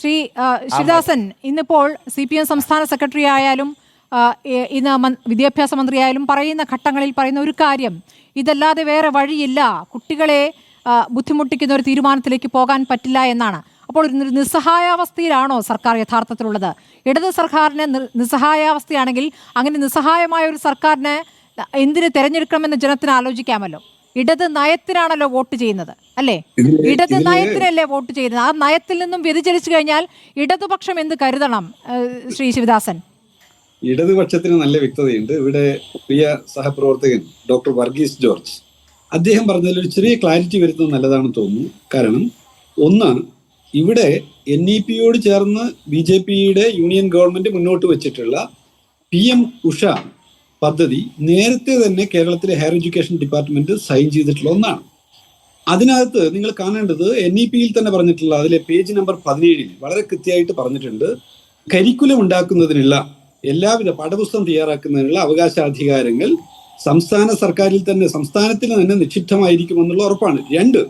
ശ്രീ ശിവദാസൻ, ഇന്നിപ്പോൾ CPM സംസ്ഥാന secretary ആയാലും ഇന്ന് വിദ്യാഭ്യാസ മന്ത്രിയായാലും പറയുന്ന ഘട്ടങ്ങളിൽ പറയുന്ന ഒരു കാര്യം, ഇതല്ലാതെ വേറെ വഴിയില്ല, കുട്ടികളെ ബുദ്ധിമുട്ടിക്കുന്ന ഒരു തീരുമാനത്തിലേക്ക് പോകാൻ പറ്റില്ല എന്നാണ്. അപ്പോൾ ഒരു നിസ്സഹായാവസ്ഥയിലാണോ സർക്കാർ യഥാർത്ഥത്തിലുള്ളത്? ഇടത് സർക്കാരിന് നിസ്സഹായാവസ്ഥയാണെങ്കിൽ അങ്ങനെ നിസ്സഹായമായ ഒരു സർക്കാരിനെ എന്തിന് തെരഞ്ഞെടുക്കണമെന്ന് ജനത്തിന് ആലോചിക്കാമല്ലോ. ഇടത് നയത്തിനാണല്ലോ വോട്ട് ചെയ്യുന്നത്, അല്ലേ? ഇടത് നയത്തിനല്ലേ വോട്ട് ചെയ്യുന്നത്. ആ നയത്തിൽ നിന്നും വ്യതിചലിച്ചു കഴിഞ്ഞാൽ ഇടതുപക്ഷം എന്ത് കരുതണം? ശ്രീ ശിവദാസൻ, ഇടതുപക്ഷത്തിന് നല്ല വ്യക്തതയുണ്ട്. ഇവിടെ പ്രിയ സഹപ്രവർത്തകൻ ഡോക്ടർ വർഗീസ് ജോർജ് അദ്ദേഹം പറഞ്ഞതിൽ ഒരു ചെറിയ ക്ലാരിറ്റി വരുത്തുന്നത് നല്ലതാണെന്ന് തോന്നുന്നു. കാരണം ഒന്ന്, ഇവിടെ NEP യോട് ചേർന്ന് BJPയുടെ യൂണിയൻ ഗവൺമെന്റ് മുന്നോട്ട് വെച്ചിട്ടുള്ള PM ഉഷ പദ്ധതി നേരത്തെ തന്നെ കേരളത്തിലെ ഹയർ എഡ്യൂക്കേഷൻ ഡിപ്പാർട്ട്മെന്റ് സൈൻ ചെയ്തിട്ടുള്ള ഒന്നാണ്. അതിനകത്ത് നിങ്ങൾ കാണേണ്ടത് NEP-യിൽ തന്നെ പറഞ്ഞിട്ടുള്ള അതിലെ പേജ് നമ്പർ 17 വളരെ കൃത്യമായിട്ട് പറഞ്ഞിട്ടുണ്ട്, കരിക്കുലം ഉണ്ടാക്കുന്നതിനുള്ള എല്ലാവിധ പാഠപുസ്തകം തയ്യാറാക്കുന്നതിനുള്ള അവകാശാധികാരങ്ങൾ സംസ്ഥാന സർക്കാരിൽ തന്നെ, സംസ്ഥാനത്തിന് തന്നെ നിക്ഷിപ്തമായിരിക്കുമെന്നുള്ള ഉറപ്പാണ്. രണ്ട്,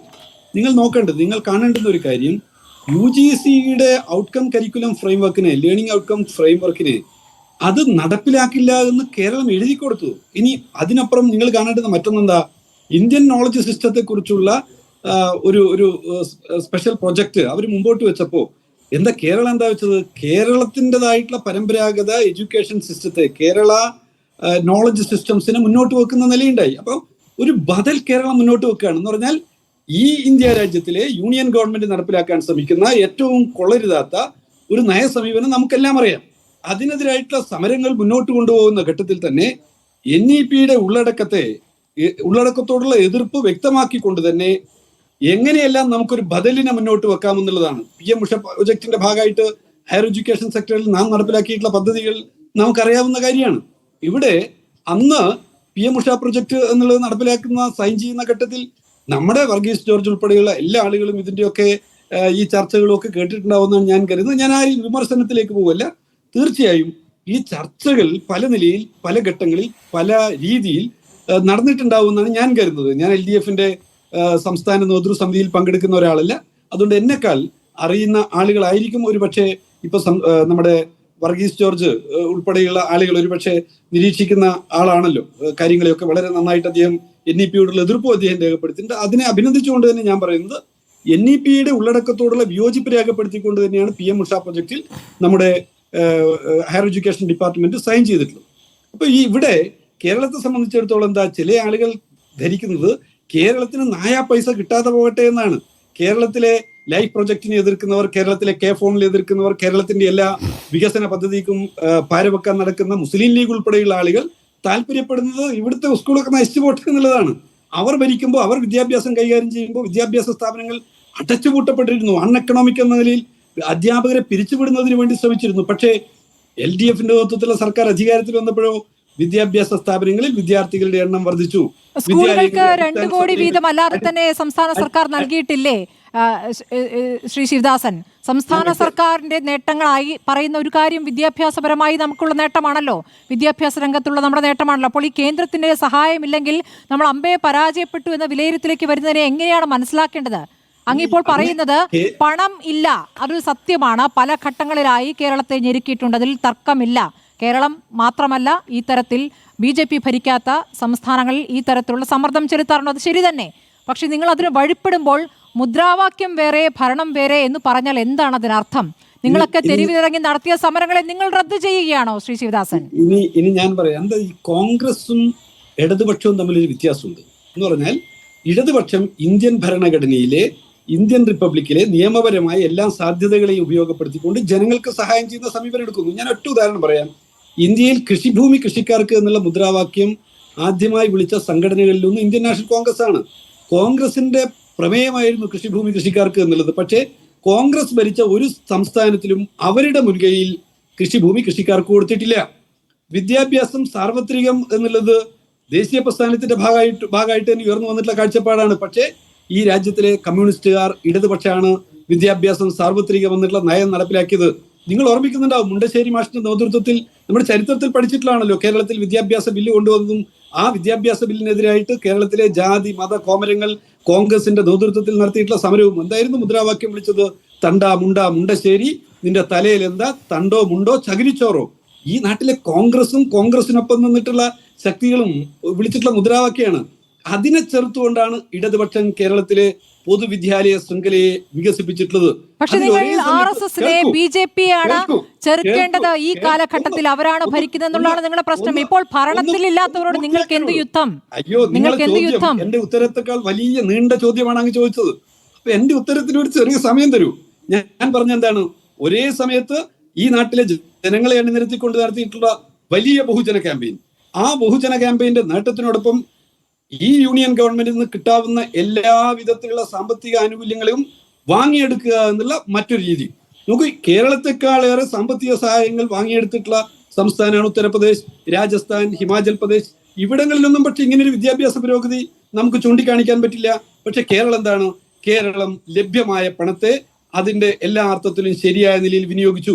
നിങ്ങൾ നോക്കേണ്ടത്, നിങ്ങൾ കാണേണ്ടുന്ന ഒരു കാര്യം, UGCയുടെ ഔട്ട്കം കരിക്കുലം ഫ്രെയിംവർക്കിനെ, ലേണിംഗ് ഔട്ട്കം ഫ്രെയിംവർക്കിനെ അത് നടപ്പിലാക്കില്ല എന്ന് കേരളം എഴുതി കൊടുത്തു. ഇനി അതിനപ്പുറം നിങ്ങൾ കാണേണ്ടുന്ന മറ്റൊന്നെന്താ, ഇന്ത്യൻ നോളജ് സിസ്റ്റത്തെ കുറിച്ചുള്ള ഒരു സ്പെഷ്യൽ പ്രൊജക്ട് അവർ മുമ്പോട്ട് വെച്ചപ്പോൾ എന്താ കേരളം എന്താ വെച്ചത്? കേരളത്തിൻ്റെതായിട്ടുള്ള പരമ്പരാഗത എഡ്യൂക്കേഷൻ സിസ്റ്റത്തെ, കേരള നോളജ് സിസ്റ്റംസിനെ മുന്നോട്ട് വെക്കുന്ന നിലയുണ്ടായി. അപ്പോൾ ഒരു ബദൽ കേരളം മുന്നോട്ട് വെക്കുകയാണ് എന്ന് പറഞ്ഞാൽ ഈ ഇന്ത്യ രാജ്യത്തിലെ യൂണിയൻ ഗവൺമെന്റ് നടപ്പിലാക്കാൻ ശ്രമിക്കുന്ന ഏറ്റവും കൊള്ളരുതാത്ത ഒരു നയസമീപനം നമുക്കെല്ലാം അറിയാം. അതിനെതിരായിട്ടുള്ള സമരങ്ങൾ മുന്നോട്ട് കൊണ്ടുപോകുന്ന ഘട്ടത്തിൽ തന്നെ NEP-യുടെ ഉള്ളടക്കത്തോടുള്ള എതിർപ്പ് വ്യക്തമാക്കിക്കൊണ്ട് തന്നെ എങ്ങനെയെല്ലാം നമുക്കൊരു ബദലിനെ മുന്നോട്ട് വെക്കാമെന്നുള്ളതാണ്. PM ഉഷ പ്രൊജക്ടിന്റെ ഭാഗമായിട്ട് ഹയർ എഡ്യൂക്കേഷൻ സെക്ടറിൽ നാം നടപ്പിലാക്കിയിട്ടുള്ള പദ്ധതികൾ നമുക്കറിയാവുന്ന കാര്യമാണ്. ഇവിടെ അന്ന് PM ഉഷ പ്രൊജക്ട് എന്നുള്ളത് നടപ്പിലാക്കുന്ന, സൈൻ ചെയ്യുന്ന ഘട്ടത്തിൽ നമ്മുടെ വർഗീസ് ജോർജ് ഉൾപ്പെടെയുള്ള എല്ലാ ആളുകളും ഇതിന്റെയൊക്കെ ഈ ചർച്ചകളും ഒക്കെ കേട്ടിട്ടുണ്ടാവുമെന്നാണ് ഞാൻ കരുതുന്നത്. ഞാൻ ആരും വിമർശനത്തിലേക്ക് പോവല്ല. തീർച്ചയായും ഈ ചർച്ചകൾ പല നിലയിൽ, പല ഘട്ടങ്ങളിൽ, പല രീതിയിൽ നടന്നിട്ടുണ്ടാവുമെന്നാണ് ഞാൻ കരുതുന്നത്. ഞാൻ LDF-ന്റെ സംസ്ഥാന നേതൃസമിതിയിൽ പങ്കെടുക്കുന്ന ഒരാളല്ല. അതുകൊണ്ട് എന്നെക്കാൾ അറിയുന്ന ആളുകളായിരിക്കും ഒരുപക്ഷെ ഇപ്പൊ നമ്മുടെ വർഗീസ് ജോർജ് ഉൾപ്പെടെയുള്ള ആളുകൾ ഒരുപക്ഷെ നിരീക്ഷിക്കുന്ന ആളാണല്ലോ. കാര്യങ്ങളെയൊക്കെ വളരെ നന്നായിട്ട് അദ്ദേഹം NEP-യോടുള്ള എതിർപ്പും അദ്ദേഹം രേഖപ്പെടുത്തിയിട്ടുണ്ട്. അതിനെ അഭിനന്ദിച്ചുകൊണ്ട് തന്നെ ഞാൻ പറയുന്നത്, NEP-യുടെ ഉള്ളടക്കത്തോടുള്ള വിയോജിപ്പ് രേഖപ്പെടുത്തിക്കൊണ്ട് തന്നെയാണ് PM ഉഷ പ്രൊജക്റ്റിൽ നമ്മുടെ ഹയർ എഡ്യൂക്കേഷൻ ഡിപ്പാർട്ട്മെന്റ് സൈൻ ചെയ്തിട്ടുള്ളത്. അപ്പൊ ഇവിടെ കേരളത്തെ സംബന്ധിച്ചിടത്തോളം എന്താ, ചില ആളുകൾ ധരിക്കുന്നത് കേരളത്തിന് നായാ പൈസ കിട്ടാതെ പോകട്ടെ എന്നാണ്. കേരളത്തിലെ ലൈഫ് പ്രൊജക്ടിനെ എതിർക്കുന്നവർ, കേരളത്തിലെ K-ഫോണിൽ എതിർക്കുന്നവർ, കേരളത്തിന്റെ എല്ലാ വികസന പദ്ധതിക്കും പാരവെക്കാൻ നടക്കുന്ന മുസ്ലിം ലീഗ് ഉൾപ്പെടെയുള്ള ആളുകൾ താല്പര്യപ്പെടുന്നത് ഇവിടുത്തെ സ്കൂളൊക്കെ നശിച്ചു പോട്ടെ എന്നുള്ളതാണ്. അവർ ഭരിക്കുമ്പോൾ, അവർ വിദ്യാഭ്യാസം കൈകാര്യം ചെയ്യുമ്പോൾ വിദ്യാഭ്യാസ സ്ഥാപനങ്ങൾ അടച്ചുപൂട്ടപ്പെട്ടിരുന്നു. അൺഎക്കണോമിക് എന്ന നിലയിൽ അധ്യാപകരെ പിരിച്ചുവിടുന്നതിന് വേണ്ടി ശ്രമിച്ചിരുന്നു. പക്ഷേ LDF-ന്റെ നേതൃത്വത്തിലുള്ള സർക്കാർ അധികാരത്തിൽ വന്നപ്പോഴോ വിദ്യാഭ്യാസ സ്ഥാപനങ്ങളിൽ വിദ്യാർത്ഥികളുടെ എണ്ണം വർദ്ധിച്ചു. സ്കൂളുകൾക്ക് 2 കോടി വീതം അല്ലാതെ തന്നെ സംസ്ഥാന സർക്കാർ നൽകിയിട്ടില്ലേ? ശ്രീ ശിവദാസൻ, സംസ്ഥാന സർക്കാരിന്റെ നേട്ടങ്ങളായി പറയുന്ന ഒരു കാര്യം വിദ്യാഭ്യാസപരമായി നമുക്കുള്ള നേട്ടമാണല്ലോ, വിദ്യാഭ്യാസ രംഗത്തുള്ള നമ്മുടെ നേട്ടമാണല്ലോ. അപ്പോൾ ഈ കേന്ദ്രത്തിന്റെ സഹായമില്ലെങ്കിൽ നമ്മൾ അമ്പയെ പരാജയപ്പെട്ടു എന്ന വിലയിരുത്തലേക്ക് വരുന്നതിനെ എങ്ങനെയാണ് മനസ്സിലാക്കേണ്ടത്? അങ്ങിപ്പോൾ പറയുന്നത് പണം ഇല്ല, അതൊരു സത്യമാണ്. പല ഘട്ടങ്ങളിലായി കേരളത്തെ ഞെരുക്കിയിട്ടുണ്ട്, അതിൽ തർക്കമില്ല. കേരളം മാത്രമല്ല, ഈ തരത്തിൽ BJP ഭരിക്കാത്ത സംസ്ഥാനങ്ങളിൽ ഈ തരത്തിലുള്ള സമ്മർദ്ദം ചെലുത്താറുണ്ട്, അത് ശരി തന്നെ. പക്ഷെ നിങ്ങൾ അതിന് വഴിപ്പെടുമ്പോൾ മുദ്രാവാക്യം വേറെ, ഭരണം വേറെ എന്ന് പറഞ്ഞാൽ എന്താണ് അതിനർത്ഥം? നിങ്ങളൊക്കെ തെരുവിലിറങ്ങി നടത്തിയ സമരങ്ങളെ നിങ്ങൾ റദ്ദ് ചെയ്യുകയാണോ ശ്രീ ശിവദാസൻ? ഇനി ഞാൻ പറയാം, എന്താ ഈ കോൺഗ്രസും ഇടതുപക്ഷവും തമ്മിലൊരു വ്യത്യാസമുണ്ട് എന്ന് പറഞ്ഞാൽ, ഇടതുപക്ഷം ഇന്ത്യൻ ഭരണഘടനയിലെ, ഇന്ത്യൻ റിപ്പബ്ലിക്കിലെ നിയമപരമായ എല്ലാ സാധ്യതകളെയും ഉപയോഗപ്പെടുത്തിക്കൊണ്ട് ജനങ്ങൾക്ക് സഹായം ചെയ്യുന്ന സമീപനം എടുക്കുന്നു. ഞാൻ ഒറ്റ ഉദാഹരണം പറയാം. ഇന്ത്യയിൽ കൃഷിഭൂമി കൃഷിക്കാർക്ക് എന്നുള്ള മുദ്രാവാക്യം ആദ്യമായി വിളിച്ച സംഘടനകളിലൊന്നും ഇന്ത്യൻ നാഷണൽ കോൺഗ്രസ് ആണ്. കോൺഗ്രസിന്റെ പ്രമേയമായിരുന്നു കൃഷിഭൂമി കൃഷിക്കാർക്ക് എന്നുള്ളത്. പക്ഷേ കോൺഗ്രസ് ഭരിച്ച ഒരു സംസ്ഥാനത്തിലും അവരുടെ മുൻകൈയിൽ കൃഷിഭൂമി കൃഷിക്കാർക്ക് കൊടുത്തിട്ടില്ല. വിദ്യാഭ്യാസം സാർവത്രികം എന്നുള്ളത് ദേശീയ പ്രസ്ഥാനത്തിന്റെ ഭാഗമായിട്ട് തന്നെ ഉയർന്നു വന്നിട്ടുള്ള കാഴ്ചപ്പാടാണ്. പക്ഷേ ഈ രാജ്യത്തിലെ കമ്മ്യൂണിസ്റ്റുകാർ, ഇടതുപക്ഷമാണ് വിദ്യാഭ്യാസം സാർവത്രികം എന്നുള്ള നയം നടപ്പിലാക്കിയത്. നിങ്ങൾ ഓർമ്മിക്കുന്നുണ്ടാവും, മുണ്ടശ്ശേരി മാഷിന്റെ നേതൃത്വത്തിൽ നമ്മുടെ ചരിത്രത്തിൽ പഠിച്ചിട്ടുള്ളതാണല്ലോ കേരളത്തിൽ വിദ്യാഭ്യാസ ബില്ല് കൊണ്ടുവന്നതും. ആ വിദ്യാഭ്യാസ ബില്ലിനെതിരായിട്ട് കേരളത്തിലെ ജാതി മത കോമരങ്ങൾ കോൺഗ്രസിന്റെ നേതൃത്വത്തിൽ നടത്തിയിട്ടുള്ള സമരവും എന്തായിരുന്നു മുദ്രാവാക്യം വിളിച്ചത്? തണ്ട മുണ്ട മുണ്ടശ്ശേരി, നിന്റെ തലയിൽ എന്താ തണ്ടോ മുണ്ടോ ചകിരിച്ചോറോ. ഈ നാട്ടിലെ കോൺഗ്രസും കോൺഗ്രസിനൊപ്പം നിന്നിട്ടുള്ള ശക്തികളും വിളിച്ചിട്ടുള്ള മുദ്രാവാക്യാണ്. അതിനെ ചെറുത്തുകൊണ്ടാണ് ഇടതുപക്ഷം കേരളത്തിലെ പൊതുവിദ്യാലയ ശൃംഖലയെ വികസിപ്പിച്ചിട്ടുള്ളത്. പക്ഷെ നിങ്ങൾ RSSനെ BJP-യാണ് ചെറുക്കേണ്ടത്. ഈ കാലഘട്ടത്തിൽ അവരാണ് ഭരിക്കുന്നത് എന്നുള്ളതാണ് നിങ്ങളുടെ പ്രശ്നം. ഇപ്പോൾ ഭരണത്തിലില്ലാത്തവരോട് നിങ്ങൾക്ക് എന്ത് യുദ്ധം? അയ്യോ, നിങ്ങൾക്ക് എന്ത് യുദ്ധം? എന്റെ ഉത്തരത്തെക്കാൾ വലിയ നീണ്ട ചോദ്യമാണ് അങ്ങ് ചോദിച്ചത്. അപ്പൊ എന്റെ ഉത്തരത്തിന് ഒരു ചെറിയ സമയം തരൂ. ഞാൻ പറഞ്ഞ എന്താണ്, ഒരേ സമയത്ത് ഈ നാട്ടിലെ ജനങ്ങളെ അണിനിരത്തിക്കൊണ്ട് നടത്തിയിട്ടുള്ള വലിയ ബഹുജന ക്യാമ്പയിൻ, ആ ബഹുജന ക്യാമ്പയിന്റെ നേട്ടത്തിനോടൊപ്പം ഈ യൂണിയൻ ഗവൺമെന്റിൽ നിന്ന് കിട്ടാവുന്ന എല്ലാ വിധത്തിലുള്ള സാമ്പത്തിക ആനുകൂല്യങ്ങളും വാങ്ങിയെടുക്കുക എന്നുള്ള മറ്റൊരു രീതി. നമുക്ക് കേരളത്തെക്കാളേറെ സാമ്പത്തിക സഹായങ്ങൾ വാങ്ങിയെടുത്തിട്ടുള്ള സംസ്ഥാനമാണ് ഉത്തർപ്രദേശ്, രാജസ്ഥാൻ, ഹിമാചൽ പ്രദേശ്. ഇവിടങ്ങളിലൊന്നും പക്ഷെ ഇങ്ങനൊരു വിദ്യാഭ്യാസ പുരോഗതി നമുക്ക് ചൂണ്ടിക്കാണിക്കാൻ പറ്റില്ല. പക്ഷെ കേരളം എന്താണ്? കേരളം ലഭ്യമായ പണത്തെ അതിന്റെ എല്ലാ അർത്ഥത്തിലും ശരിയായ നിലയിൽ വിനിയോഗിച്ചു.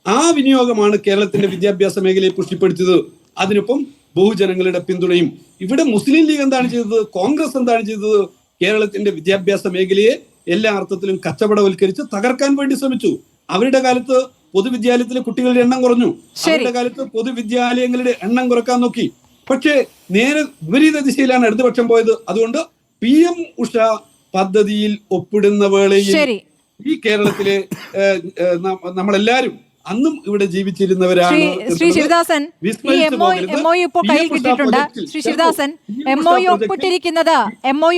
ആ വിനിയോഗമാണ് കേരളത്തിന്റെ വിദ്യാഭ്യാസ മേഖലയെ പുഷ്ടിപ്പെടുത്തിയത്. അതിനൊപ്പം ബഹുജനങ്ങളുടെ പിന്തുണയും. ഇവിടെ മുസ്ലിം ലീഗ് എന്താണ് ചെയ്തത്? കോൺഗ്രസ് എന്താണ് ചെയ്തത്? കേരളത്തിന്റെ വിദ്യാഭ്യാസ മേഖലയെ എല്ലാ അർത്ഥത്തിലും കച്ചവടവൽക്കരിച്ച് തകർക്കാൻ വേണ്ടി ശ്രമിച്ചു. അവരുടെ കാലത്ത് പൊതുവിദ്യാലയത്തിലെ കുട്ടികളുടെ എണ്ണം കുറഞ്ഞു. അവരുടെ കാലത്ത് പൊതുവിദ്യാലയങ്ങളുടെ എണ്ണം കുറക്കാൻ നോക്കി. പക്ഷേ നേരെ വിപരീത ദിശയിലാണ് ഇടതുപക്ഷം പോയത്. അതുകൊണ്ട് PM ഉഷ പദ്ധതിയിൽ ഒപ്പിടുന്ന വേളയിൽ ഈ കേരളത്തിലെ നമ്മളെല്ലാരും അന്നും ഇവിടെ ജീവിച്ചിരുന്നവരാണ്. ശ്രീ ശിവദാസൻ, ഈ MOU ഇപ്പോൾ കയ്യിൽ കിട്ടിയിട്ടുണ്ട്. ശ്രീ ശിവദാസൻ, MOU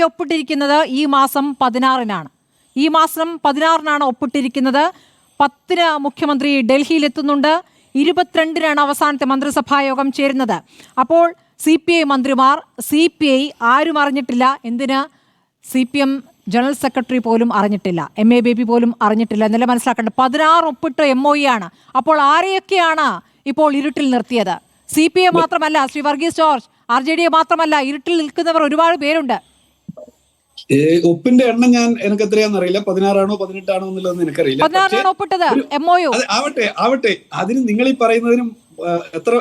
ഒപ്പിട്ടിരിക്കുന്നത് ഈ മാസം 16-നാണ്. ഈ മാസം 16-നാണ് ഒപ്പിട്ടിരിക്കുന്നത്. 10-ന് മുഖ്യമന്ത്രി ഡൽഹിയിൽ എത്തുന്നുണ്ട്. 22-നാണ് അവസാനത്തെ മന്ത്രിസഭാ യോഗം ചേരുന്നത്. അപ്പോൾ CPI മന്ത്രിമാർ, CPI ആരും അറിഞ്ഞിട്ടില്ല. എന്തിന്? CPM ജനറൽ സെക്രട്ടറി പോലും അറിഞ്ഞിട്ടില്ല, MA ബേബി പോലും അറിഞ്ഞിട്ടില്ല എന്നല്ല മനസ്സിലാക്കേണ്ടത്. 16 ഒപ്പിട്ട് MOU ആണ്. അപ്പോൾ ആരെയൊക്കെയാണ് ഇപ്പോൾ ഇരുട്ടിൽ നിർത്തിയത്? CPI മാത്രമല്ല, ശ്രീ വർഗീസ് ജോർജ്, RJD മാത്രമല്ല, ഇരുട്ടിൽ നിൽക്കുന്നവർ ഒരുപാട് പേരുണ്ട്. ഒപ്പിന്റെ എണ്ണം എനിക്ക് എത്രയാണെന്ന് അറിയില്ല. 16-ആണോ 18-ആണോ എന്നുള്ളതെന്ന് എനിക്കറിയില്ല. 16-ആണ് ഒപ്പിട്ടത് MOU. ആവട്ടെ, അതിന് നിങ്ങൾ ഈ പറയുന്നതിനും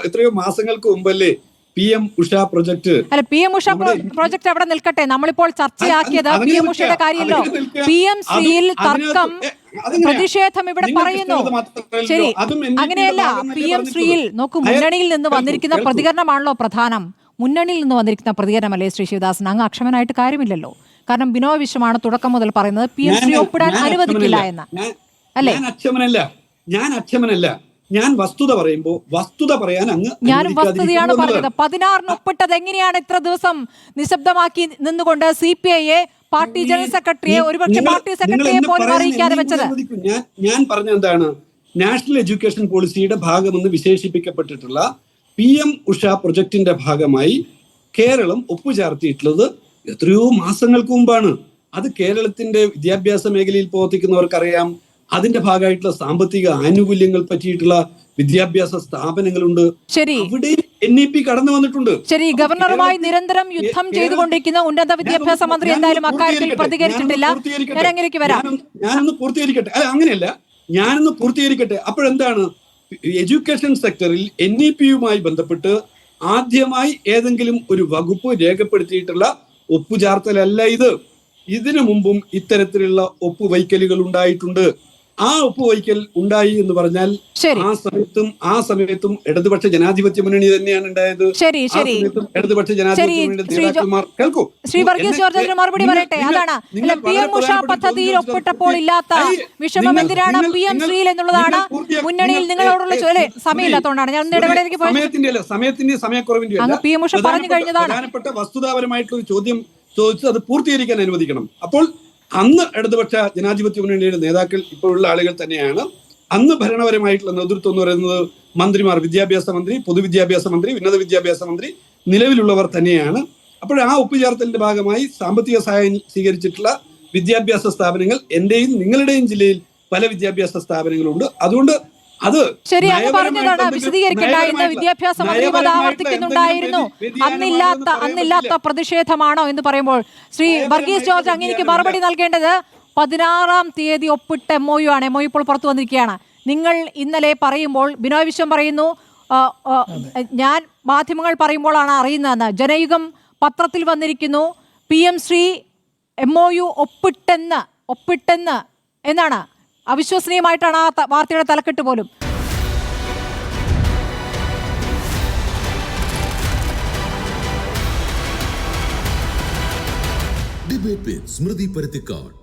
എത്രയോ മാസങ്ങൾക്ക് മുമ്പല്ലേ PM ഉഷ പ്രൊജക്ട്. അല്ല, PM ഉഷ പ്രൊജക്ട് അവിടെ നിൽക്കട്ടെ. നമ്മളിപ്പോൾ ചർച്ചയാക്കിയത് PM ഉഷയുടെ കാര്യമല്ലോ. PMCയിൽ തർക്കം, പ്രതിഷേധം ഇവിടെ പറയുന്നു. ശരി, അങ്ങനെയല്ല. PMCയിൽ നോക്കൂ, മുന്നണിയിൽ നിന്ന് വന്നിരിക്കുന്ന പ്രതികരണമാണല്ലോ പ്രധാനം. മുന്നണിയിൽ നിന്ന് വന്നിരിക്കുന്ന പ്രതികരണമല്ലേ ശ്രീ ശിവദാസൻ? അങ്ങ് അക്ഷമനായിട്ട് കാര്യമില്ലല്ലോ. കാരണം ബിനോയ് വിശ്വമാണ് തുടക്കം മുതൽ പറയുന്നത് PMC ഒപ്പിടാൻ അനുവദിക്കില്ല എന്ന്. അല്ലേ? ഞാൻ അക്ഷമനല്ല. ഞാൻ വസ്തുത പറയുമ്പോ വസ്തുത പറയാൻ ഞാനും വസ്തുതയാണ് പറഞ്ഞത്. 16-ന് ഒപ്പിട്ടത് എങ്ങനെയാണ് ഇത്ര ദിവസം നിശബ്ദമാക്കി നിന്നുകൊണ്ട് CPI-യെ, പാർട്ടി ജനറൽ സെക്രട്ടറിയെ, ഒരുപക്ഷെ പാർട്ടി സെക്രട്ടറിയെ പോലും അറിയിക്കാതെ വെച്ചത്? ഞാൻ പറഞ്ഞ എന്താണ്, നാഷണൽ എഡ്യൂക്കേഷൻ പോളിസിയുടെ ഭാഗമെന്ന് വിശേഷിപ്പിക്കപ്പെട്ടിട്ടുള്ള PM ഉഷ പ്രൊജക്ടിന്റെ ഭാഗമായി കേരളം ഒപ്പുചേർത്തിയിട്ടുള്ളത് എത്രയോ മാസങ്ങൾക്ക് മുമ്പാണ്. അത് കേരളത്തിന്റെ വിദ്യാഭ്യാസ മേഖലയിൽ പ്രവർത്തിക്കുന്നവർക്കറിയാം. അതിന്റെ ഭാഗമായിട്ടുള്ള സാമ്പത്തിക ആനുകൂല്യങ്ങൾ പറ്റിയിട്ടുള്ള വിദ്യാഭ്യാസ സ്ഥാപനങ്ങളുണ്ട്. അവിടെ NEP കടന്നു വന്നിട്ടുണ്ട്. ശരി, ഗവർണറുമായി നിരന്തരം യുദ്ധം ചെയ്തുകൊണ്ടിരിക്കുന്ന ഉന്നത വിദ്യാഭ്യാസ മന്ത്രി എന്തായാലും അക്കാര്യത്തിൽ പ്രതികരിച്ചിട്ടില്ല. ഞാനൊന്ന് പൂർത്തീകരിക്കട്ടെ. അല്ല, അങ്ങനെയല്ല, ഞാനൊന്ന് പൂർത്തീകരിക്കട്ടെ. അപ്പോഴെന്താണ്, എഡ്യൂക്കേഷൻ സെക്ടറിൽ NEP-യുമായി ബന്ധപ്പെട്ട് ആദ്യമായി ഏതെങ്കിലും ഒരു വകുപ്പ് രേഖപ്പെടുത്തിയിട്ടുള്ള ഒപ്പുചേർത്തലല്ല ഇത്. ഇതിനു മുമ്പും ഇത്തരത്തിലുള്ള ഒപ്പുവയ്ക്കലുകൾ ഉണ്ടായിട്ടുണ്ട്. ആ ഒപ്പുവയ്ക്കൽ ഉണ്ടായി എന്ന് പറഞ്ഞാൽ ആ സമയത്തും ഇടതുപക്ഷ ജനാധിപത്യ മുന്നണി തന്നെയാണ് ഉണ്ടായത്. ഇടതുപക്ഷ ജനാധിപത്യ മുന്നണിയുടെ നേതാക്കന്മാർ കേൾക്കൂ. ശ്രീ വർഗീസ് ജോർജ് അതിന് മറുപടി പറയട്ടെ. അതാണ് PM ഉഷ പദ്ധതിയിൽ ഒപ്പിട്ടപ്പോൾ ഇല്ലാത്ത വിഷമം എന്തിനാണ് PMCയിൽ എന്നുള്ളതാണ് മുന്നണിയിൽ നിങ്ങളോടുള്ള സമയമില്ലാത്തതുകൊണ്ടാണ് ഞാൻ ഇടപെടലേക്ക് പോയത്. സമയക്കുറവിന്റെ PM ഉഷ പറഞ്ഞു കഴിഞ്ഞതാണ്. പ്രധാനപ്പെട്ട വസ്തുതാപരമായിട്ടുള്ള ഒരു ചോദ്യം ചോദിച്ച് അത് പൂർത്തീകരിക്കാൻ അനുവദിക്കണം. അപ്പോൾ അന്ന് ഇടതുപക്ഷ ജനാധിപത്യ മുന്നണിയുടെ നേതാക്കൾ ഇപ്പോഴുള്ള ആളുകൾ തന്നെയാണ്. അന്ന് ഭരണപരമായിട്ടുള്ള നേതൃത്വം എന്ന് പറയുന്നത് മന്ത്രിമാർ, വിദ്യാഭ്യാസ മന്ത്രി, പൊതുവിദ്യാഭ്യാസ മന്ത്രി, ഉന്നത വിദ്യാഭ്യാസ മന്ത്രി, നിലവിലുള്ളവർ തന്നെയാണ്. അപ്പോൾ ആ ഒപ്പുചേർത്തലിന്റെ ഭാഗമായി സാമ്പത്തിക സഹായം സ്വീകരിച്ചിട്ടുള്ള വിദ്യാഭ്യാസ സ്ഥാപനങ്ങൾ എന്റെയും നിങ്ങളുടെയും ജില്ലയിൽ പല വിദ്യാഭ്യാസ സ്ഥാപനങ്ങളുണ്ട്. അതുകൊണ്ട് അത് ശരി, അങ്ങ് പറഞ്ഞതാണ്, വിശദീകരിക്കണ്ടായിരുന്നു. വിദ്യാഭ്യാസ മന്ത്രി ആവർത്തിക്കുന്നുണ്ടായിരുന്നു. അന്നില്ലാത്ത പ്രതിഷേധമാണോ എന്ന് പറയുമ്പോൾ ശ്രീ വർഗീസ് ജോർജ് അങ്ങേക്ക് മറുപടി നൽകേണ്ടത് 16-ാം തീയതി ഒപ്പിട്ട MOU ആണ്. MOU ഇപ്പോൾ പുറത്തു വന്നിരിക്കുകയാണ്. നിങ്ങൾ ഇന്നലെ പറയുമ്പോൾ ബിനോയ് വിശ്വം പറയുന്നു, ഞാൻ മാധ്യമങ്ങൾ പറയുമ്പോഴാണ് അറിയുന്നതെന്ന്. ജനയുഗം പത്രത്തിൽ വന്നിരിക്കുന്നു, PM ശ്രീ MOU ഒപ്പിട്ടെന്ന് എന്നാണ് അവിശ്വസനീയമായിട്ടാണ് ആ വാർത്തയുടെ തലക്കെട്ട് പോലും. ഡിബേറ്റ് വിത്ത് സ്മൃതി പരുത്തിക്കാട്.